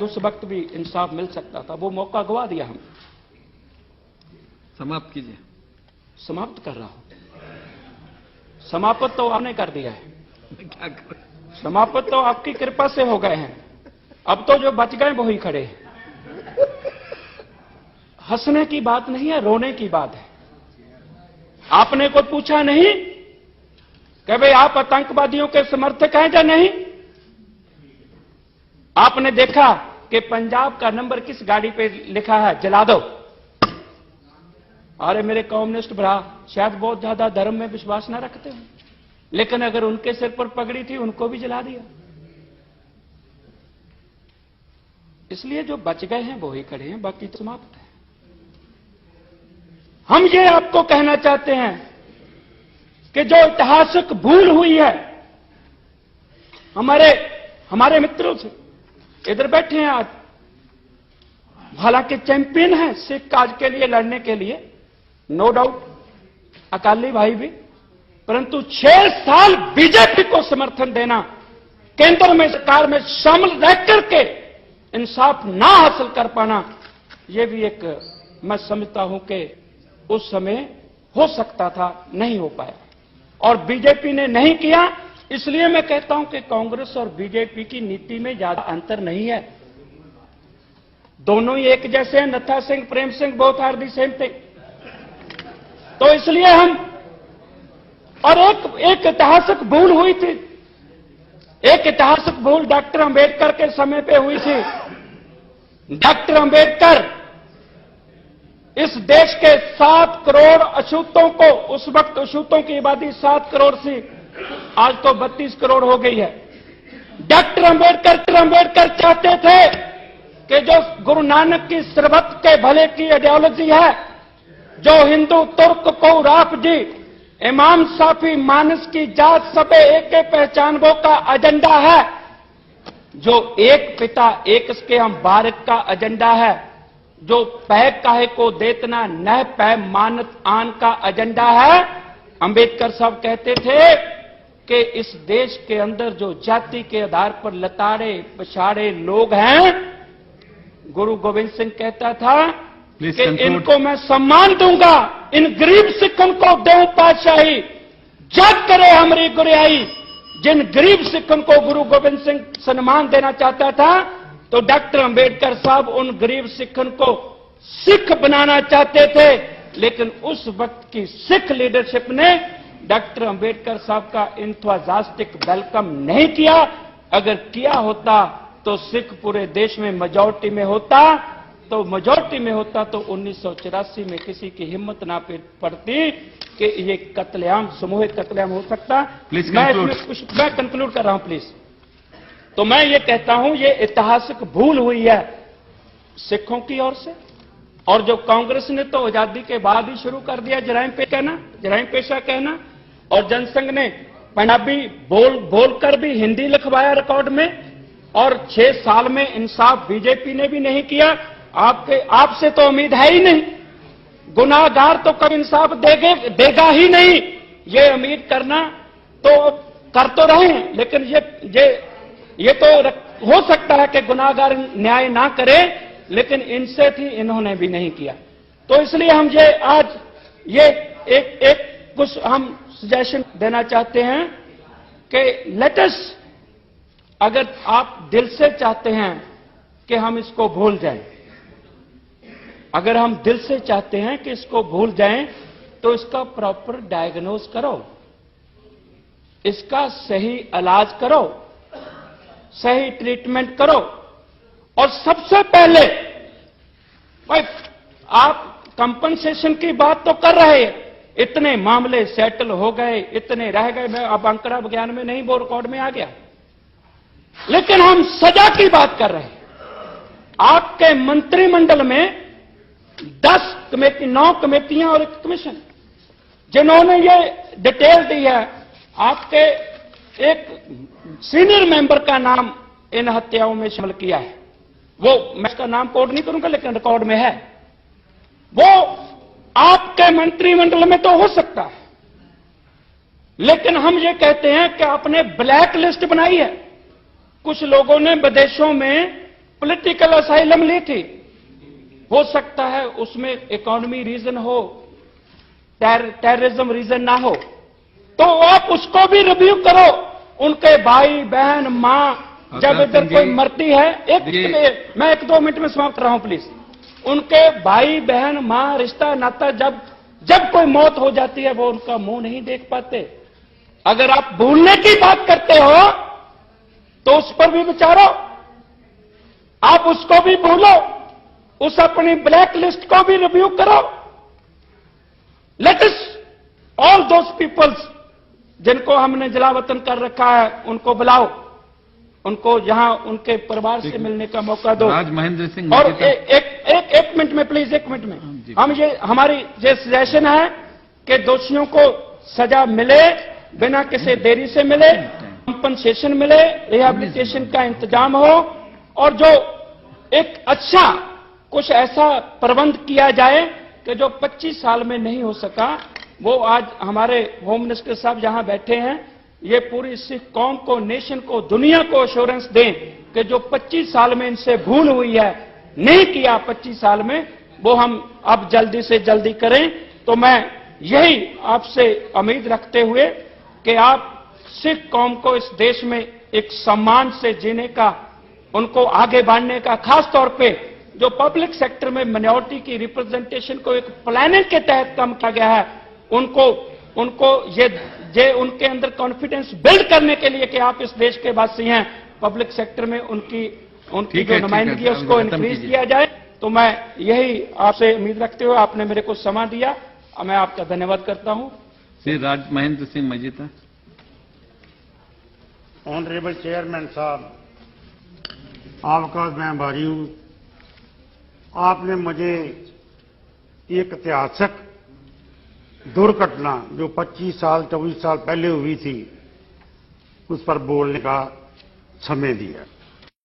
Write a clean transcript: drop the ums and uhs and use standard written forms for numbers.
उस वक्त भी इंसाफ मिल सकता था, वो मौका गवा दिया हम। समाप्त कीजिए। समाप्त कर रहा हूं। समाप्त तो आपने कर दिया है। क्या करूं? समाप्त तो आपकी कृपा से हो गए हैं। अब तो जो बच गए वही खड़े हैं। हंसने की बात नहीं है, रोने की बात है। आपने कोई पूछा नहीं कि भाई आप आतंकवादियों के समर्थक हैं या नहीं। आपने देखा कि पंजाब का नंबर किस गाड़ी पे लिखा है, जला दो। अरे मेरे कम्युनिस्ट भरा शायद बहुत ज्यादा धर्म में विश्वास न रखते हैं, लेकिन अगर उनके सिर पर पगड़ी थी उनको भी जला दिया। इसलिए जो बच गए हैं वो ही खड़े हैं, बाकी तो समाप्त है। हम ये आपको कहना चाहते हैं कि जो ऐतिहासिक भूल हुई है हमारे मित्रों से, इधर बैठे हैं आज, हालांकि चैंपियन है सिख काज के लिए लड़ने के लिए, नो डाउट, अकाली भाई भी, परंतु 6 साल बीजेपी को समर्थन देना, केंद्र में सरकार में शामिल रह करके इंसाफ ना हासिल कर पाना, यह भी एक मैं समझता हूं कि उस समय हो सकता था, नहीं हो पाया और बीजेपी ने नहीं किया। इसलिए मैं कहता हूं कि कांग्रेस और बीजेपी की नीति में ज्यादा अंतर नहीं है, दोनों ही एक जैसे हैं। Nattha Singh, Prem Singh, both are the same thing. तो इसलिए हम, और एक ऐतिहासिक भूल हुई थी, एक ऐतिहासिक भूल डॉक्टर अंबेडकर के समय पे हुई थी। डॉक्टर अंबेडकर इस देश के 7 करोड़ अछूतों को, उस वक्त अछूतों की आबादी 7 करोड़ थी, आज तो 32 करोड़ हो गई है। डॉक्टर अंबेडकर चाहते थे कि जो गुरु नानक की सरबत के भले की आइडियोलॉजी है, जो हिंदू तुर्क को राफ जी, इमाम साफी मानस की जात सबे एक के पहचान वो का एजेंडा है, जो एक पिता एक के हम बारक का एजेंडा है, जो पै काहे को देतना न पै मानत आन का एजेंडा है। अंबेडकर साहब कहते थे कि इस देश के अंदर जो जाति के आधार पर लताड़े पछाड़े लोग हैं, गुरु गोविंद सिंह कहता था कि इनको मैं सम्मान दूंगा, इन गरीब सिखों को देऊं पातशाही, जग करे हमारी गुरियाई। जिन गरीब सिखों को गुरु गोविंद सिंह सम्मान देना चाहता था, तो डॉक्टर अंबेडकर साहब उन गरीब सिखों को सिख बनाना चाहते थे, लेकिन उस वक्त की सिख लीडरशिप ने डॉक्टर अंबेडकर साहब का इंथुजियास्टिक वेलकम नहीं किया। अगर किया होता तो सिख पूरे देश में मेजॉरिटी में होता, तो 1984 में किसी की हिम्मत ना पड़ती कि ये कत्लेआम, सामूहिक कत्लेआम हो सकता। मैं कंक्लूड कर रहा हूं प्लीज। तो मैं ये कहता हूं, ये ऐतिहासिक भूल हुई है सिखों की ओर से, और जो कांग्रेस ने तो आजादी के बाद ही शुरू कर दिया जराइम पेशा कहना, और जनसंघ ने पंजाबी बोलकर भी हिंदी लिखवाया रिकॉर्ड में, और 6 साल में इंसाफ बीजेपी ने भी नहीं किया। आपसे तो उम्मीद है ही नहीं, गुनाहगार तो कभी इंसाफ देगा ही नहीं, ये उम्मीद करना तो कर तो रहे हैं, लेकिन ये तो हो सकता है कि गुनाहगार न्याय ना करे, लेकिन इनसे थी, इन्होंने भी नहीं किया। तो इसलिए हम ये आज ये एक कुछ हम सजेशन देना चाहते हैं कि लेट अस, अगर आप दिल से चाहते हैं कि हम इसको भूल जाएं, अगर हम दिल से चाहते हैं कि इसको भूल जाएं, तो इसका प्रॉपर डायग्नोज करो, इसका सही इलाज करो, सही ट्रीटमेंट करो। और सबसे पहले भाई आप कंपनसेशन की बात तो कर रहे हैं, इतने मामले सेटल हो गए, इतने रह गए, मैं अब अंकड़ा विज्ञान में नहीं, वो रिकॉर्ड में आ गया, लेकिन हम सजा की बात कर रहे हैं। आपके मंत्रिमंडल में 9 कमेटियां और एक कमीशन, जिन्होंने ये डिटेल दी है, आपके एक सीनियर मेंबर का नाम इन हत्याओं में शामिल किया है, वो मैं इसका नाम कोट नहीं करूंगा, लेकिन रिकॉर्ड में है। वो आपके मंत्रिमंडल में तो हो सकता है, लेकिन हम ये कहते हैं कि आपने ब्लैक लिस्ट बनाई है। कुछ लोगों ने विदेशों में पॉलिटिकल असाइलम ली थी, हो सकता है उसमें इकोनॉमी रीजन हो, टेररिज्म रीजन ना हो, तो आप उसको भी रिव्यू करो। उनके भाई बहन मां जब इधर कोई मरती है, मैं 1-2 मिनट में समाप्त कर रहा हूं प्लीज। उनके भाई बहन मां रिश्ता नाता जब कोई मौत हो जाती है, वो उनका मुंह नहीं देख पाते। अगर आप भूलने की बात करते हो तो उस पर भी विचारो, आप उसको भी भूलो, उस अपनी ब्लैक लिस्ट को भी रिव्यू करो। Let us all those peoples जिनको हमने जलावतन कर रखा है, उनको बुलाओ, उनको यहां उनके परिवार से मिलने का मौका दो। राज महेंद्र सिंह और एक मिनट में प्लीज, 1 मिनट में हमारी ये सजेशन है कि दोषियों को सजा मिले, बिना किसी देरी से मिले, कंपनसेशन मिले, रिहैबिलिटेशन का इंतजाम हो, और जो एक अच्छा कुछ ऐसा प्रबंध किया जाए कि जो 25 साल में नहीं हो सका, वो आज हमारे होम मिनिस्टर साहब जहां बैठे हैं, ये पूरी सिख कौम को, नेशन को, दुनिया को एश्योरेंस दें कि जो 25 साल में इनसे भूल हुई है, नहीं किया 25 साल में, वो हम अब जल्दी से जल्दी करें। तो मैं यही आपसे उम्मीद रखते हुए कि आप सिख कौम को इस देश में एक सम्मान से जीने का, उनको आगे बढ़ने का, खास तौर पे जो पब्लिक सेक्टर में माइनॉरिटी की रिप्रेजेंटेशन को एक प्लानिंग के तहत काम किया गया है, उनको ये उनके अंदर कॉन्फिडेंस बिल्ड करने के लिए कि आप इस देश के वासी हैं, पब्लिक सेक्टर में उनकी जो नुमाइंदगी है उसको इंक्रीज किया जाए। तो मैं यही आपसे उम्मीद रखते हुए, आपने मेरे को समय दिया, मैं आपका धन्यवाद करता हूं। श्री राज महेंद्र सिंह मजीठा। ऑनरेबल चेयरमैन साहब, आपका मैं आभारी हूं। आपने मुझे एक ऐतिहासिक दुर्घटना जो 25 साल 24 साल पहले हुई थी, उस पर बोलने का समय दिया।